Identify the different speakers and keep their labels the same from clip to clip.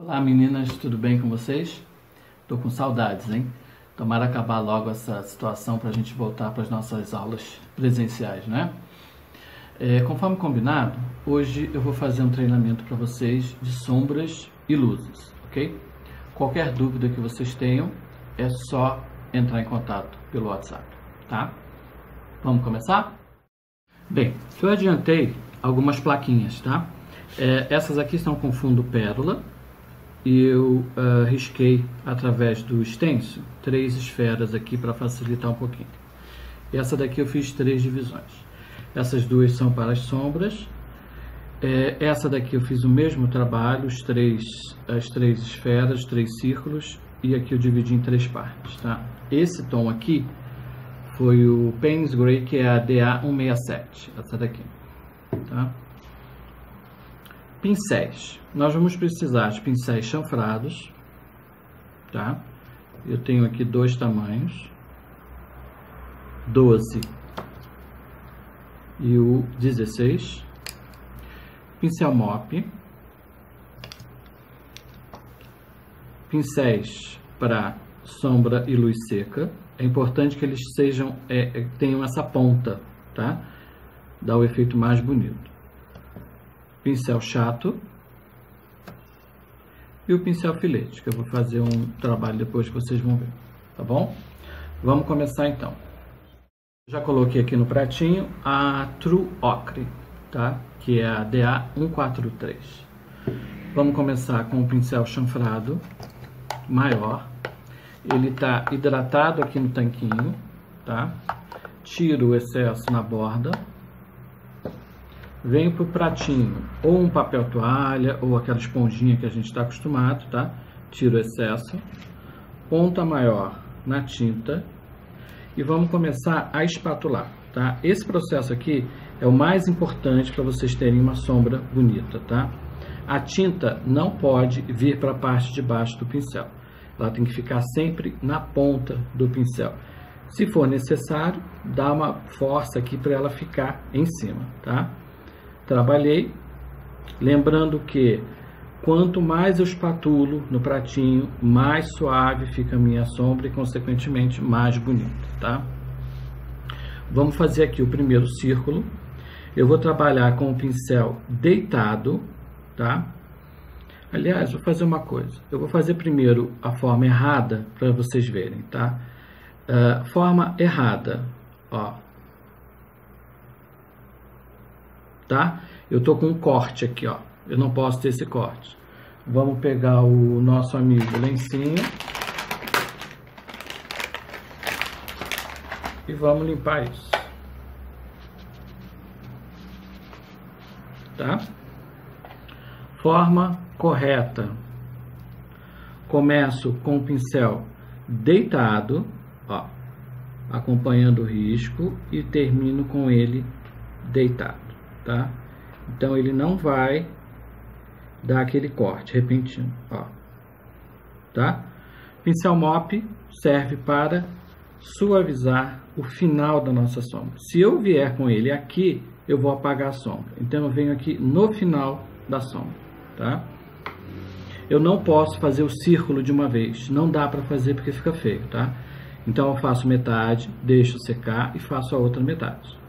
Speaker 1: Olá meninas, tudo bem com vocês? Tô com saudades, hein? Tomara acabar logo essa situação para a gente voltar para as nossas aulas presenciais, né? Conforme combinado, hoje eu vou fazer um treinamento para vocês de sombras e luzes, ok? Qualquer dúvida que vocês tenham, é só entrar em contato pelo WhatsApp, tá? Vamos começar? Bem, eu adiantei algumas plaquinhas, tá? Essas aqui estão com fundo pérola e eu risquei através do stencil 3 esferas aqui para facilitar um pouquinho. Essa daqui eu fiz 3 divisões. Essas duas são para as sombras. Essa daqui eu fiz o mesmo trabalho, as três esferas, 3 círculos, e aqui eu dividi em 3 partes, tá? Esse tom aqui foi o Payne's Gray, que é a DA167, essa daqui, tá? Pincéis. Nós vamos precisar de pincéis chanfrados, tá? Eu tenho aqui 2 tamanhos, 12 e o 16. Pincel mop. Pincéis para sombra e luz seca. É importante que eles tenham essa ponta, tá? Dá o efeito mais bonito. Pincel chato e o pincel filete, que eu vou fazer um trabalho depois que vocês vão ver, tá bom? Vamos começar então. Já coloquei aqui no pratinho a True Ocre, tá? Que é a DA143. Vamos começar com o pincel chanfrado maior. Ele está hidratado aqui no tanquinho, tá? Tiro o excesso na borda. Venho para o pratinho, ou um papel toalha, ou aquela esponjinha que a gente está acostumado, tá? Tiro o excesso. Ponta maior na tinta. E vamos começar a espatular, tá? Esse processo aqui é o mais importante para vocês terem uma sombra bonita, tá? A tinta não pode vir para a parte de baixo do pincel. Ela tem que ficar sempre na ponta do pincel. Se for necessário, dá uma força aqui para ela ficar em cima, tá? Trabalhei, lembrando que quanto mais eu espatulo no pratinho, mais suave fica a minha sombra e, consequentemente, mais bonita, tá? Vamos fazer aqui o primeiro círculo. Eu vou trabalhar com o pincel deitado, tá? Aliás, vou fazer uma coisa. Eu vou fazer primeiro a forma errada para vocês verem, tá? Forma errada, ó. Tá? Eu tô com um corte aqui, ó. Eu não posso ter esse corte. Vamos pegar o nosso amigo lencinho e vamos limpar isso, tá? Forma correta. Começo com o pincel deitado, ó, acompanhando o risco, e termino com ele deitado, tá? Então ele não vai dar aquele corte repentino, ó, tá? Pincel mop serve para suavizar o final da nossa sombra. Se eu vier com ele aqui, eu vou apagar a sombra. Então eu venho aqui no final da sombra, tá? Eu não posso fazer o círculo de uma vez, não dá para fazer porque fica feio, tá? Então eu faço metade, deixo secar e faço a outra metade.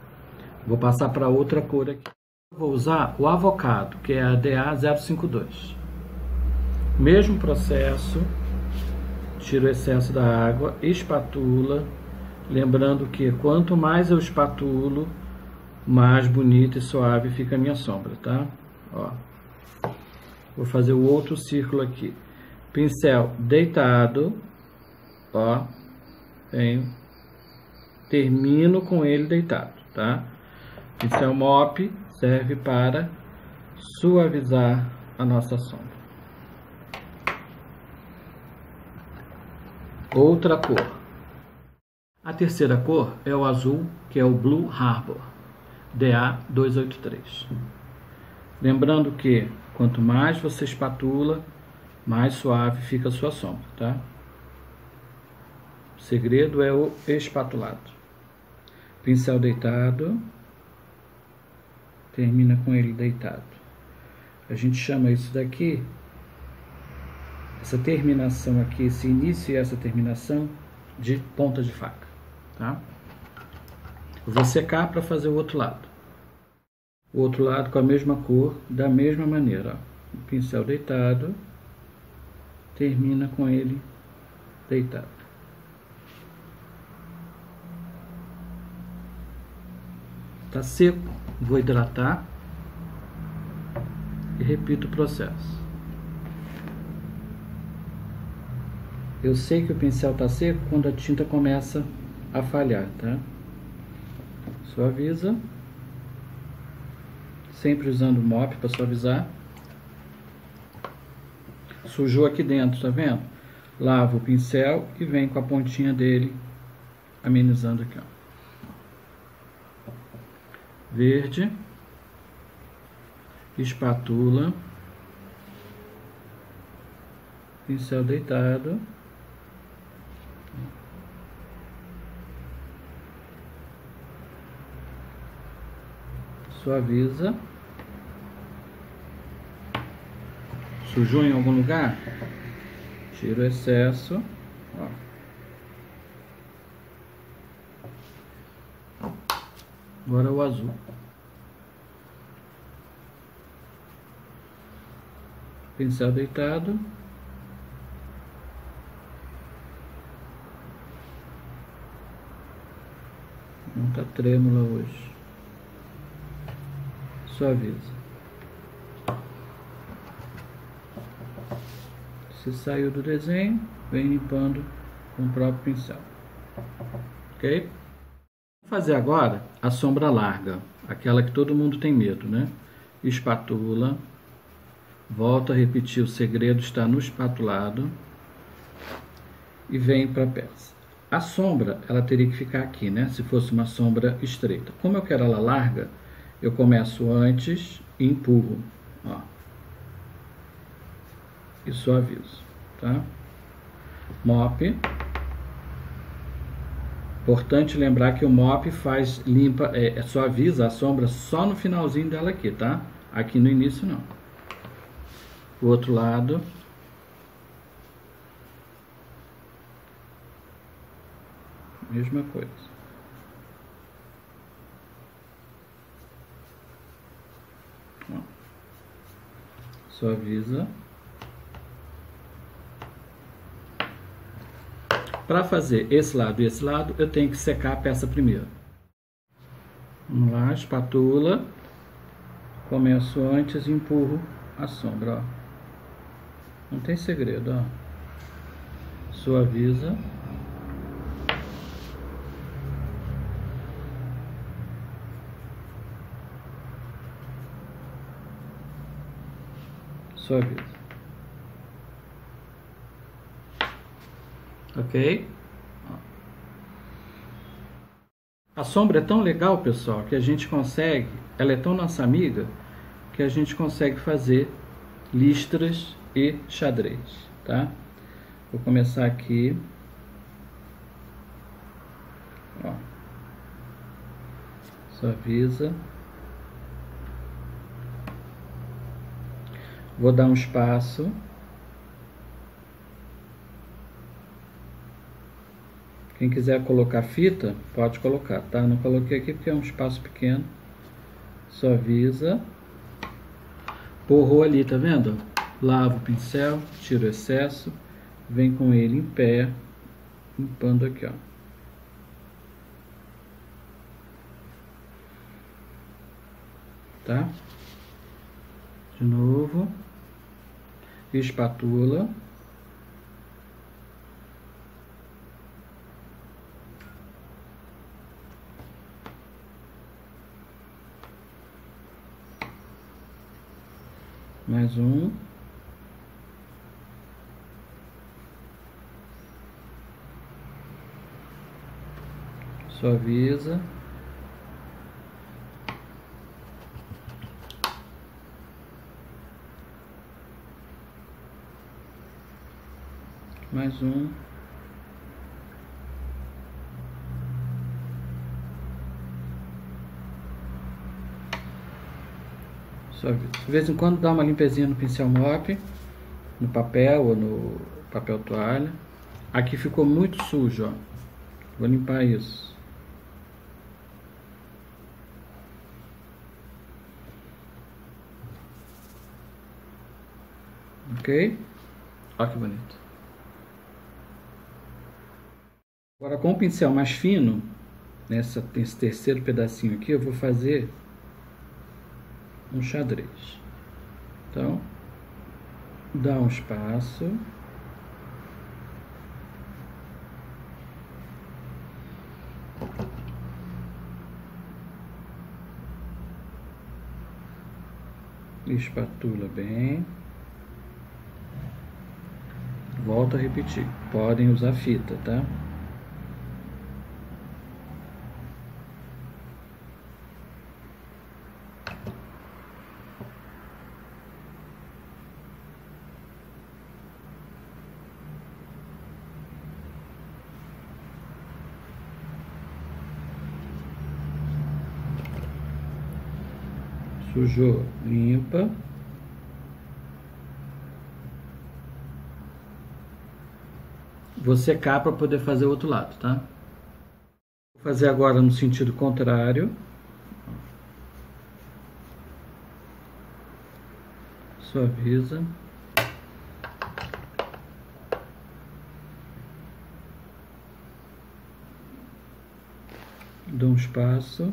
Speaker 1: Vou passar para outra cor aqui. Vou usar o avocado, que é a DA052. Mesmo processo, tiro o excesso da água, espatula, lembrando que quanto mais eu espatulo, mais bonita e suave fica a minha sombra, tá? Ó. Vou fazer o outro círculo aqui. Pincel deitado, ó, venho, termino com ele deitado, tá? Pincel mop serve para suavizar a nossa sombra. Outra cor. A terceira cor é o azul, que é o Blue Harbor, DA283. Lembrando que quanto mais você espatula, mais suave fica a sua sombra, tá? O segredo é o espatulado. Pincel deitado. Termina com ele deitado. A gente chama isso daqui essa terminação aqui, esse início e essa terminação de ponta de faca, tá? Eu vou secar para fazer o outro lado. O outro lado com a mesma cor, da mesma maneira, ó. O pincel deitado, termina com ele deitado. Tá seco, vou hidratar e repito o processo. Eu sei que o pincel tá seco quando a tinta começa a falhar, tá? Suaviza, sempre usando o mop para suavizar. Sujou aqui dentro, tá vendo? Lavo o pincel e vem com a pontinha dele amenizando aqui, ó. Verde, espátula, pincel deitado, suaviza. Sujou em algum lugar? Tira o excesso, ó. Agora o azul. Pincel deitado. Não tá trêmula hoje. Suaviza. Se saiu do desenho, vem limpando com o próprio pincel. Ok? Vou fazer agora a sombra larga, aquela que todo mundo tem medo, né? Espátula. Volto a repetir, o segredo está no espatulado. E vem para a peça. A sombra, ela teria que ficar aqui, né? Se fosse uma sombra estreita. Como eu quero ela larga, eu começo antes e empurro, ó. E suavizo, tá? Mop. Importante lembrar que o mop suaviza a sombra só no finalzinho dela aqui, tá? Aqui no início não. O outro lado. Mesma coisa. Ó. Suaviza. Para fazer esse lado e esse lado, eu tenho que secar a peça primeiro. Vamos lá, espátula. Começo antes e empurro a sombra, ó. Não tem segredo, ó. Suaviza. Suaviza. Ok? A sombra é tão legal, pessoal, que a gente consegue, ela é tão nossa amiga, que a gente consegue fazer listras e xadrez, tá? Vou começar aqui. Ó. Suaviza. Vou dar um espaço. Quem quiser colocar fita, pode colocar, tá? Não coloquei aqui porque é um espaço pequeno. Suaviza. Borrou ali, tá vendo? Lavo o pincel, tiro o excesso, vem com ele em pé, limpando aqui, ó. Tá? De novo. Espátula. Mais um. Suaviza. Mais um. Suaviza. De vez em quando dá uma limpezinha no pincel mop. no papel ou no papel toalha. Aqui ficou muito sujo, ó. Vou limpar isso. Ok? Olha que bonito. Agora com o pincel mais fino, nesse terceiro pedacinho aqui, eu vou fazer um xadrez. Então, dá um espaço. Espatula bem. Volto a repetir, podem usar fita, tá? Sujou, limpa. Vou secar para poder fazer o outro lado, tá? Vou fazer agora no sentido contrário. Suaviza. Dou um espaço.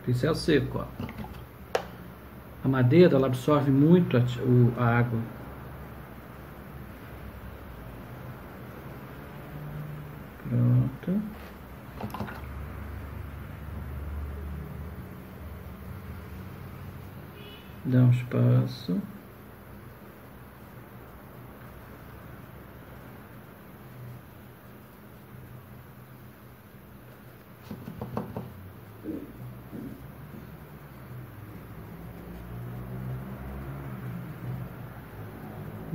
Speaker 1: Pincel seco, ó. A madeira, ela absorve muito a água. Pronto. Dá um espaço.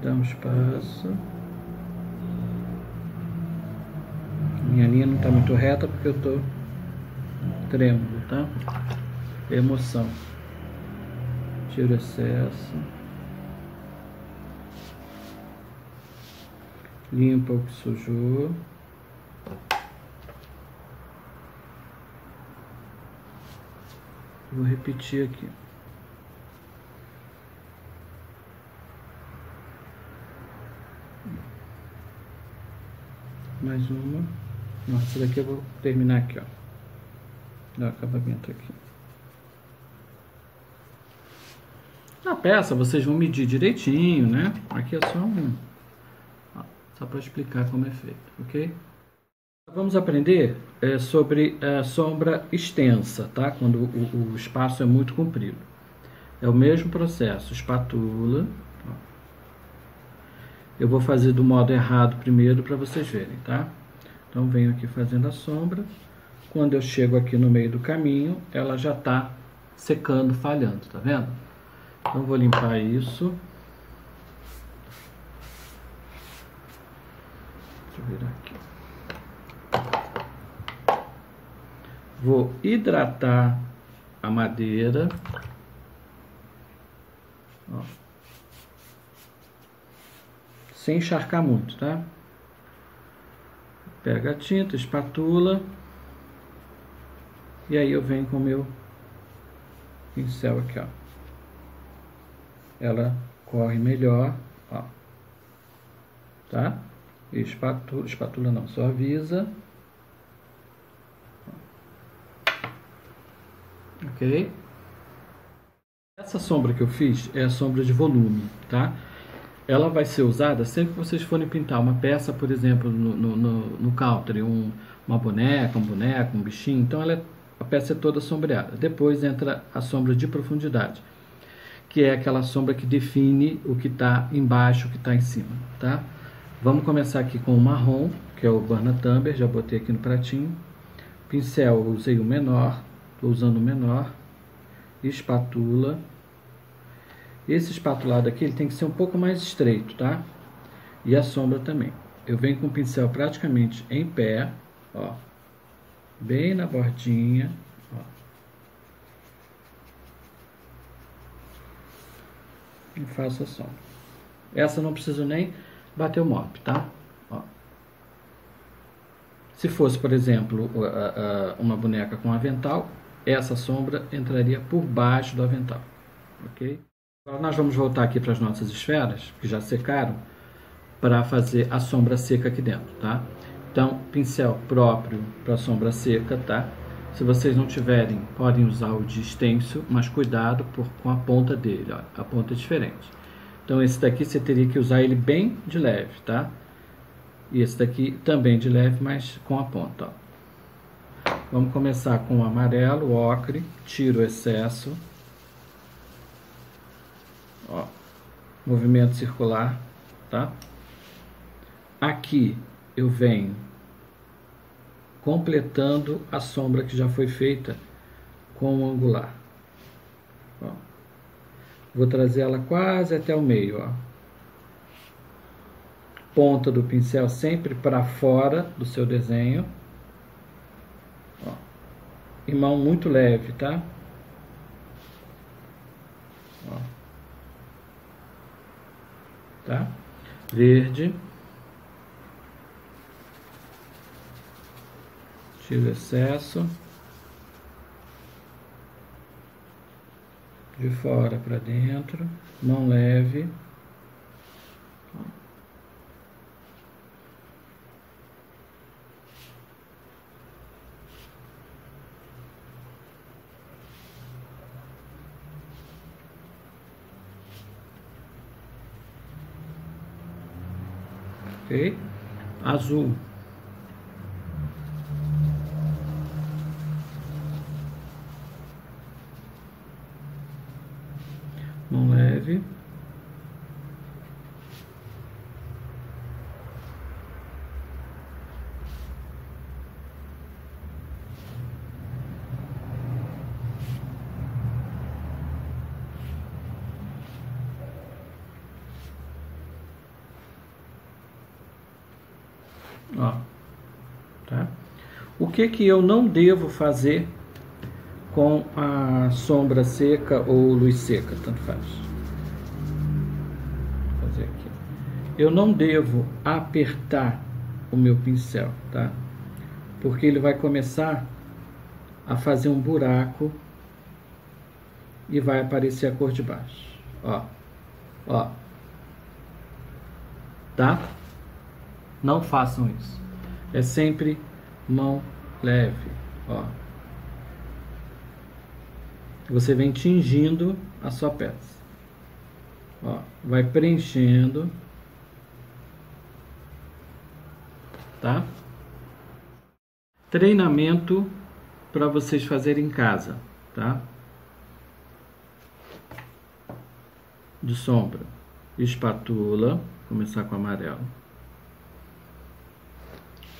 Speaker 1: Dá um espaço. Minha linha não está muito reta porque eu estou trêmulo, tá? Emoção. Tiro o excesso. Limpa o que sujou. Vou repetir aqui. Mais uma. Nossa, essa daqui eu vou terminar aqui, ó. Dá o acabamento aqui. Na peça vocês vão medir direitinho, né? Aqui é só para explicar como é feito, ok? Vamos aprender sobre sombra extensa, tá? Quando o espaço é muito comprido. É o mesmo processo, espátula. Eu vou fazer do modo errado primeiro para vocês verem, tá? Então venho aqui fazendo a sombra. Quando eu chego aqui no meio do caminho, ela já está secando, falhando, tá vendo? Então vou limpar isso. Deixa eu virar aqui. Vou hidratar a madeira. Ó. Sem encharcar muito, tá? Pega a tinta, espátula. E aí eu venho com o meu pincel aqui, ó. Ela corre melhor, ó. Tá? E espátula não, suaviza. Ok? Essa sombra que eu fiz é a sombra de volume, tá? Ela vai ser usada sempre que vocês forem pintar uma peça, por exemplo, no country, uma boneca, um boneco, um bichinho. Então a peça é toda sombreada. Depois entra a sombra de profundidade, que é aquela sombra que define o que está embaixo, o que está em cima, tá? Vamos começar aqui com o marrom, que é o Burna Tumber, já botei aqui no pratinho. Pincel, eu usei o menor, estou usando o menor. Espátula. Esse espatulado aqui ele tem que ser um pouco mais estreito, tá? E a sombra também. Eu venho com o pincel praticamente em pé, ó, bem na bordinha, ó. e faço a sombra. Essa não preciso nem bater o mop, tá? Ó. Se fosse, por exemplo, uma boneca com avental, essa sombra entraria por baixo do avental, ok? Agora nós vamos voltar aqui para as nossas esferas, que já secaram, para fazer a sombra seca aqui dentro, tá? Então, pincel próprio para sombra seca, tá? Se vocês não tiverem, podem usar o de stencil, mas cuidado com a ponta dele, ó, a ponta é diferente. Então, esse daqui você teria que usar ele bem de leve, tá? E esse daqui também de leve, mas com a ponta, ó. Vamos começar com o amarelo, o ocre, tiro o excesso. Ó, movimento circular, tá? Aqui eu venho completando a sombra que já foi feita com o angular. Ó, vou trazer ela quase até o meio, ó. Ponta do pincel sempre para fora do seu desenho. Ó, e mão muito leve, tá? Ó. Tá? Verde. Tiro o excesso. De fora para dentro. Mão leve. Ok? Azul. Mão leve. Ó, tá? O que eu não devo fazer com a sombra seca ou luz seca, tanto faz. Vou fazer aqui. Eu não devo apertar o meu pincel, tá? Porque ele vai começar a fazer um buraco e vai aparecer a cor de baixo. Ó, ó, tá? Não façam isso. É sempre mão leve, ó. Você vem tingindo a sua peça. Ó, vai preenchendo, tá? Treinamento para vocês fazerem em casa, tá? De sombra. Espátula, começar com amarelo.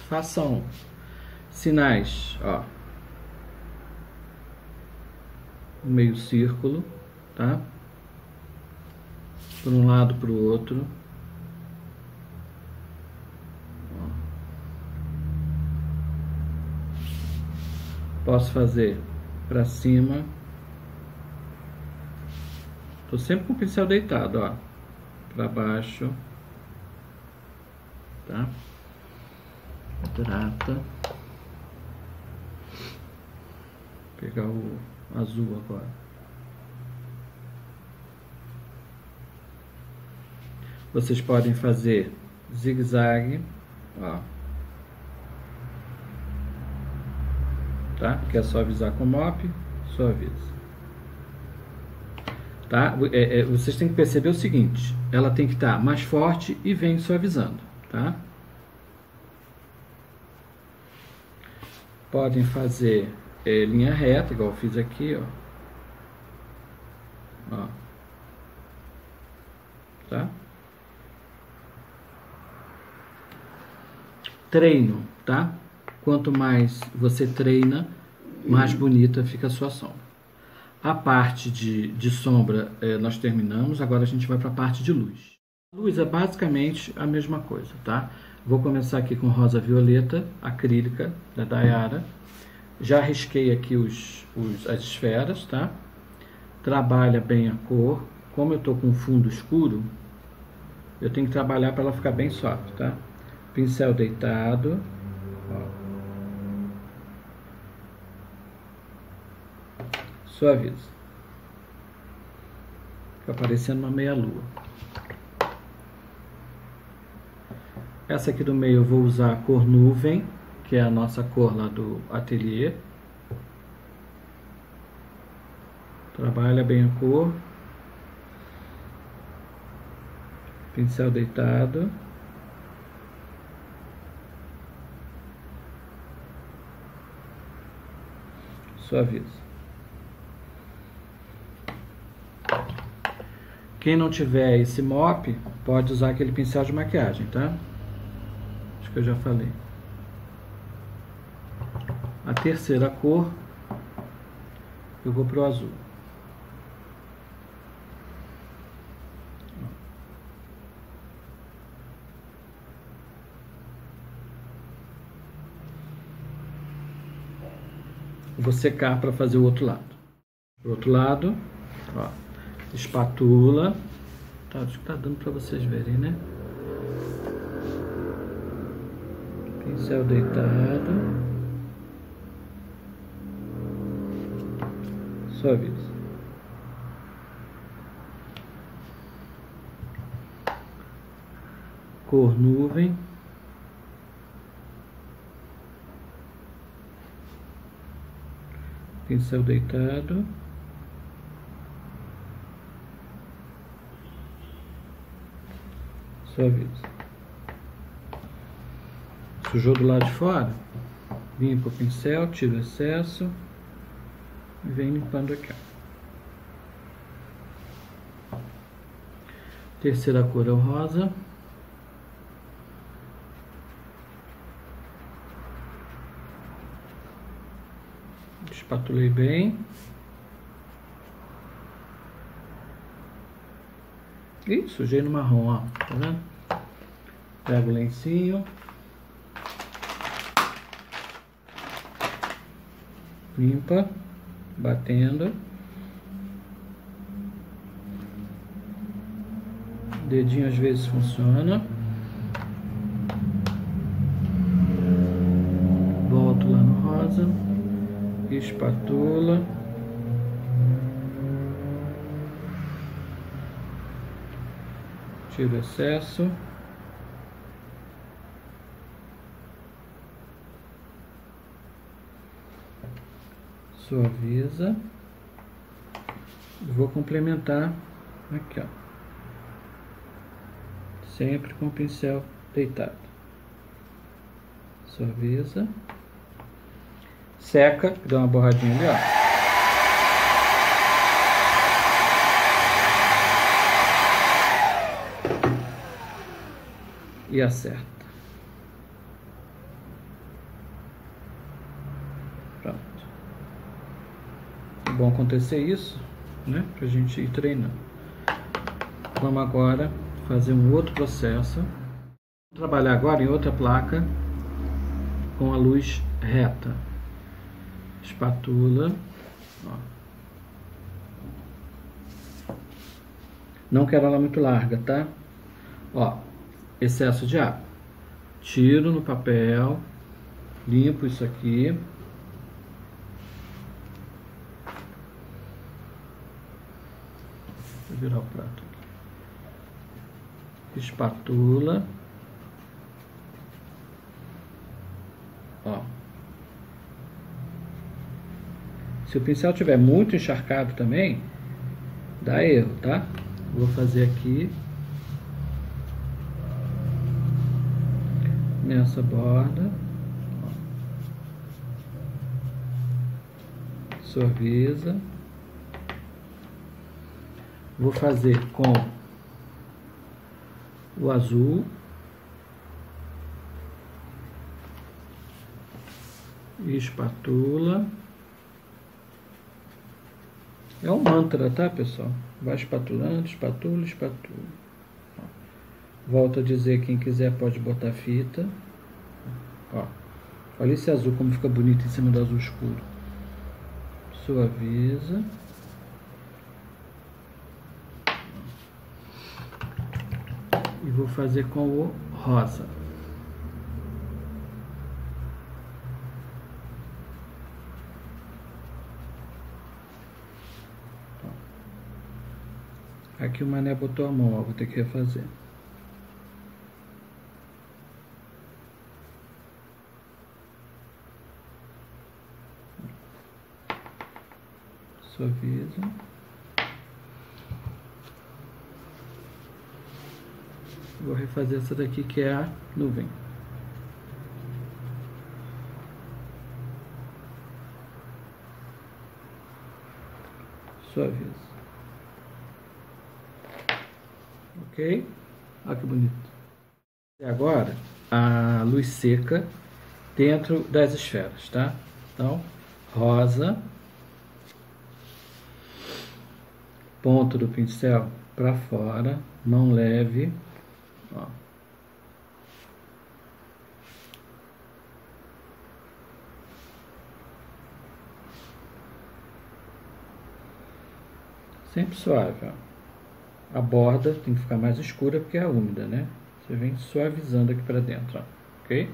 Speaker 1: Façam sinais, ó. Meio círculo, tá? Por um lado, para o outro. Posso fazer para cima. Tô sempre com o pincel deitado, ó. Para baixo, tá? Trata. Vou pegar o azul agora. Vocês podem fazer zigue-zague, ó. Tá? Quer suavizar com o mop? Suaviza. Tá? Vocês têm que perceber o seguinte: ela tem que estar mais forte e vem suavizando, tá? Podem fazer linha reta, igual eu fiz aqui, ó. Tá? Treino, tá? Quanto mais você treina, mais bonita fica a sua sombra. A parte de sombra nós terminamos, agora a gente vai para a parte de luz. A luz é basicamente a mesma coisa, tá? Vou começar aqui com rosa violeta, acrílica, da Daiara. Já risquei aqui as esferas, tá? Trabalha bem a cor como eu estou com fundo escuro, eu tenho que trabalhar para ela ficar bem soft, tá? Pincel deitado, ó. Suaviza. Fica parecendo uma meia-lua. Essa aqui do meio eu vou usar a cor nuvem, que é a nossa cor lá do ateliê. Trabalha bem a cor. Pincel deitado. Suaviza. Quem não tiver esse mop, pode usar aquele pincel de maquiagem, tá? Acho que eu já falei. A terceira cor, eu vou pro azul. Vou secar para fazer o outro lado. Do outro lado, ó, espátula. Tá, acho que tá dando para vocês verem, né? Pincel deitado. Suaviza. Cor nuvem. Pincel deitado. Suaviza. Sujou do lado de fora? Limpa o pincel, tira o excesso e vem limpando aqui. Terceira cor é o rosa. Espatulei bem. Ih, sujei no marrom, ó. Tá vendo? Pego o lencinho. Limpa. Batendo. Dedinho às vezes funciona. Volto lá no rosa. Espátula. Tiro o excesso. Suaviza. Vou complementar aqui, ó. Sempre com o pincel deitado. Suaviza. Seca, dá uma borradinha ali, ó. E acerta. Pronto. É bom acontecer isso, né? Pra gente ir treinando. Vamos agora fazer um outro processo. Vou trabalhar agora em outra placa com a luz reta. Espátula. Ó. Não quero ela muito larga, tá? Ó, excesso de água. Tiro no papel. Limpo isso aqui. Vou virar o prato aqui. Espátula. Ó. Se o pincel estiver muito encharcado também, dá erro, tá? Vou fazer aqui nessa borda. Ó. Suaviza. Vou fazer com o azul. E espátula. É um mantra, tá, pessoal? Vai espatulando, espatula, espatula. Volto a dizer, quem quiser pode botar fita. Ó, olha esse azul como fica bonito em cima do azul escuro. Suaviza. e vou fazer com o rosa. Aqui o Mané botou a mão, ó, vou ter que refazer. Suaviza. Vou refazer essa daqui que é a nuvem. Suaviza. Ok? Olha que bonito. E agora, a luz seca dentro das esferas, tá? Então, rosa, ponto do pincel para fora, mão leve, ó. Sempre suave, ó. A borda tem que ficar mais escura porque é úmida, né? Você vem suavizando aqui para dentro, ó. Ok?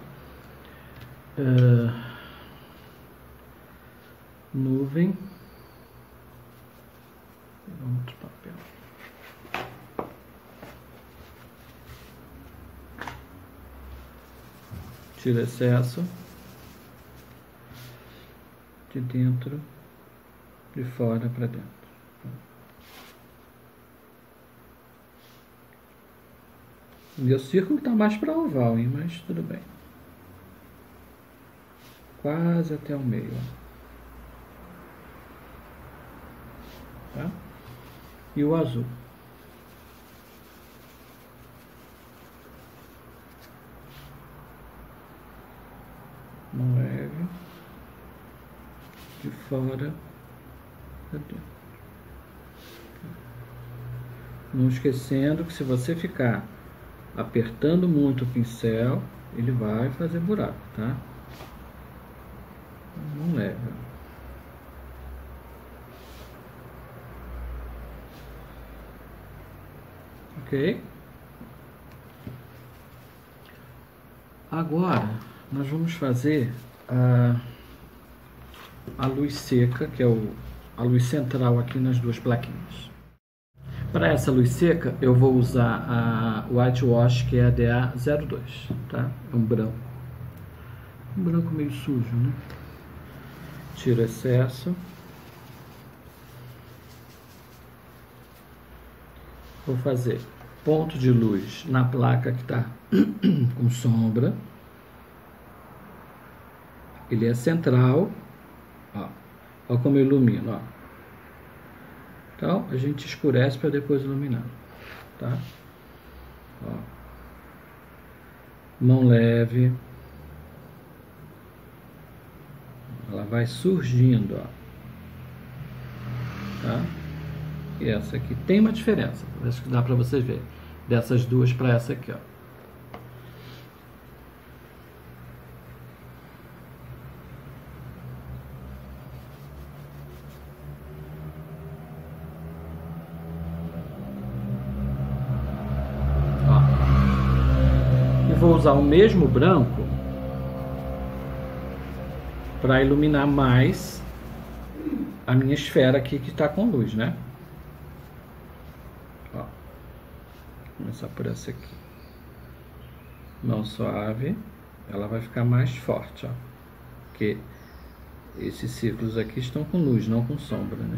Speaker 1: Nuvem. Outro papel. Tira excesso. De dentro, de fora para dentro. Meu círculo está mais para oval, hein? Mas tudo bem. Quase até o meio. Tá? E o azul. Mão leve. De fora para dentro. Não esquecendo que se você ficar apertando muito o pincel, ele vai fazer buraco, tá? Não leva. Ok? Agora, nós vamos fazer a luz seca, que é a luz central aqui nas duas plaquinhas. Para essa luz seca, eu vou usar a White Wash, que é a DA02, tá? É um branco. Um branco meio sujo, né? Tiro excesso. Vou fazer ponto de luz na placa que está com sombra. Ele é central. Ó, ó como eu ilumino, ó. Então, a gente escurece para depois iluminar, tá? Ó. Mão leve. Ela vai surgindo, ó. Tá? E essa aqui tem uma diferença. Acho que dá para vocês verem. Dessas duas para essa aqui, ó. Vou usar o mesmo branco para iluminar mais a minha esfera aqui que está com luz, né? Ó, vou começar por essa aqui. Mão suave, ela vai ficar mais forte, ó. Porque esses círculos aqui estão com luz, não com sombra, né?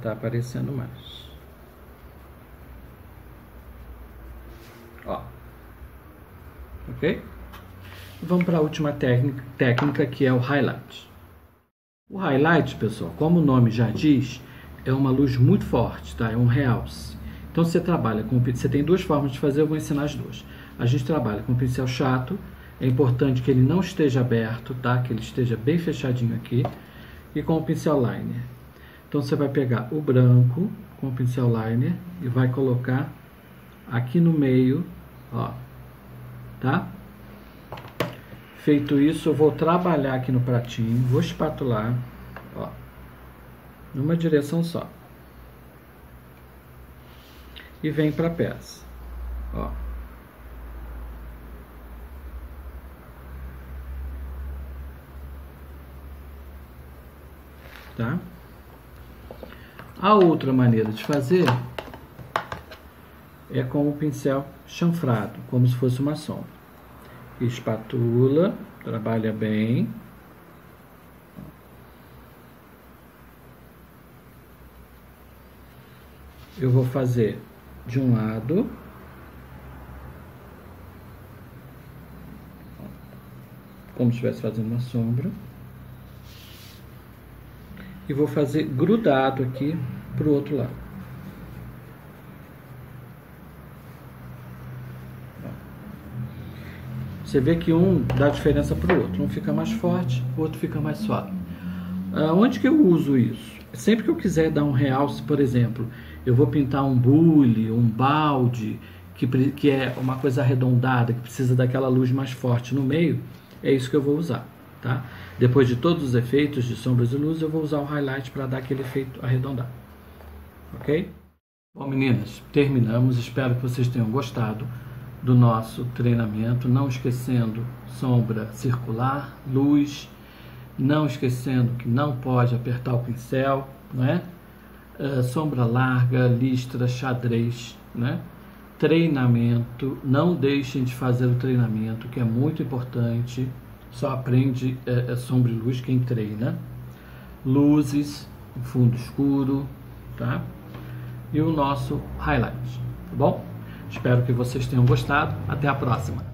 Speaker 1: Tá aparecendo mais. Ó. Ok? Vamos para a última técnica que é o highlight. O highlight, pessoal, como o nome já diz, é uma luz muito forte, tá? É um realce. Então você trabalha com... Você tem duas formas de fazer, eu vou ensinar as duas. A gente trabalha com pincel chato. É importante que ele não esteja aberto, tá? Que ele esteja bem fechadinho aqui. E com o pincel liner. Então você vai pegar o branco com o pincel liner e vai colocar aqui no meio, ó, tá? Feito isso, eu vou trabalhar aqui no pratinho, vou espatular, ó, numa direção só. E vem para a peça, ó. Tá? A outra maneira de fazer é com o pincel chanfrado, como se fosse uma sombra. Espatula, trabalha bem. Eu vou fazer de um lado, como se estivesse fazendo uma sombra, e vou fazer grudado aqui para o outro lado. Você vê que um dá diferença para o outro, um fica mais forte, o outro fica mais suave. Onde que eu uso isso? Sempre que eu quiser dar um realce, por exemplo, eu vou pintar um bule, um balde, que é uma coisa arredondada, que precisa daquela luz mais forte no meio, é isso que eu vou usar, tá? Depois de todos os efeitos de sombras e luzes, eu vou usar o highlight para dar aquele efeito arredondado, ok? Bom, meninas, terminamos. Espero que vocês tenham gostado do nosso treinamento, não esquecendo sombra circular, luz, não esquecendo que não pode apertar o pincel, não é? Sombra larga, listra, xadrez, né? Treinamento, não deixem de fazer o treinamento, que é muito importante. Só aprende sombra e luz quem treina. Luzes, fundo escuro, tá? E o nosso highlight, tá bom? Espero que vocês tenham gostado. Até a próxima!